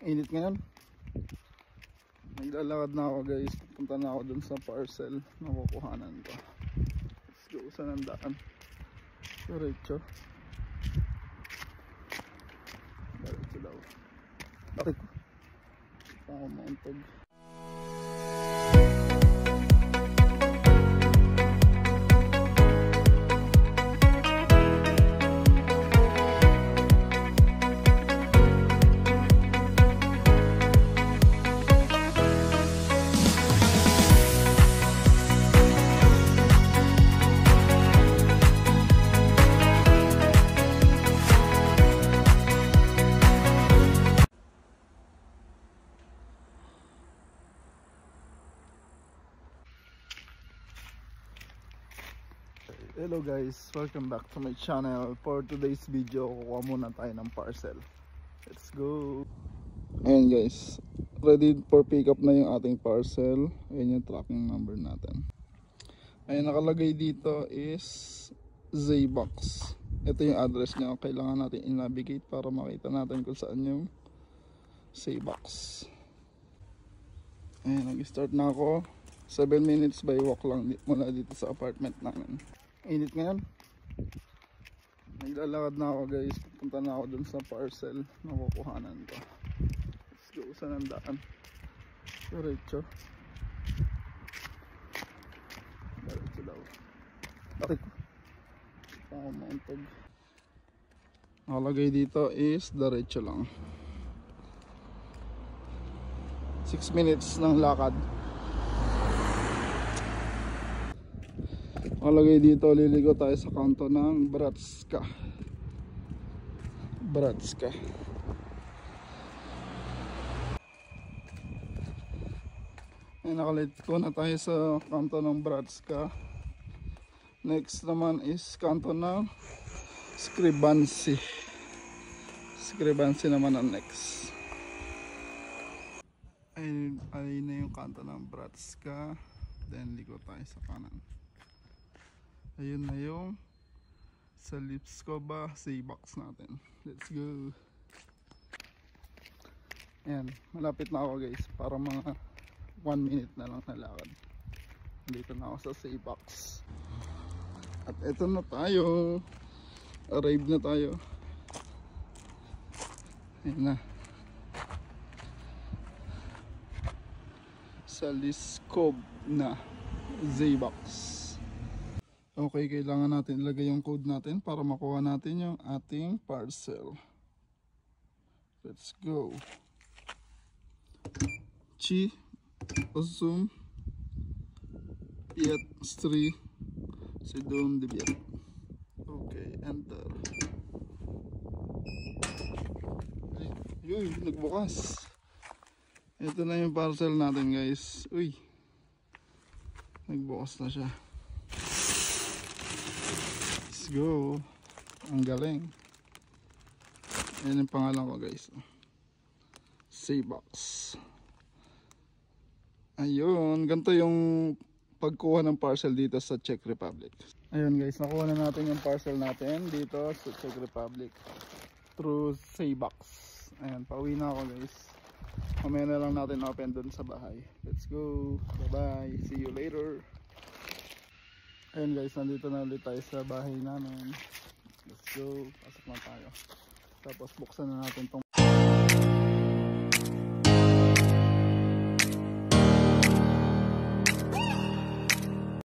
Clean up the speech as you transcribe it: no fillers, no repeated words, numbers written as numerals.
Init ngayon. Naglalakad na ako guys. Pupunta na ako dun sa parcel na kukuhanan ko. Let's go. Saan ang daan? Diretso. Diretso daw. Bakit? Saan ako mauntog? Hello guys, welcome back to my channel. For today's video, kukuha muna tayo ng parcel. Let's go. Ayan guys, ready for pick up na yung ating parcel. Ayan yung tracking number natin. Ayan, nakalagay dito is Zbox. Ito yung address niya. Kailangan natin i-navigate para makita natin kung saan yung Zbox. Ayan, nag-start na ako. 7 minutes by walk lang mula dito sa apartment namin. Init ngayon. Naglalakad na ako guys. Pupunta na ako dun sa parcel na kukuhanan ko. Let's go. Saan ang daan? Diretso. Diretso daw. Bakit? Saan ako mauntog? Nakalagay dito is diretso lang. 6 minutes ng lakad. Nakalagay dito, liligo tayo sa kanto ng Bratska. Ay, nakaliko na tayo sa kanto ng Bratska. Next naman is kanto ng Scribancy naman ang next. Ay na yung kanto ng Bratska. Then ligo tayo sa kanan. Ayun na yung sa lips ko ba Zbox natin. Let's go. Ayan, malapit na ako guys. Para mga 1 minute na lang na lakad. Dito na ako sa Zbox. At eto na tayo. Arrive na tayo. Ayan na. Sa Liskov na Zbox. Okay, kailangan natin ilagay yung code natin para makuha natin yung ating parcel. Let's go. Chi Osum Piet Stri Sidon Dibiet. Okay, enter. Uy, nagbukas. Ito na yung parcel natin guys. Uy, nagbukas na siya. Let's go. Ang galing. Ayan yung pangalan ko guys. Zbox. Ayun, ganito yung pagkuha ng parcel dito sa Czech Republic. Ayun guys, nakuha na natin yung parcel natin dito sa Czech Republic through Zbox. Ayan, pauwi na ako guys. Mamaya na lang natin open dun sa bahay. Let's go. Bye bye. See you later. Ayun guys, nandito na ulit tayo sa bahay namin. Let's go. Pasok na tayo. Tapos buksan na natin tong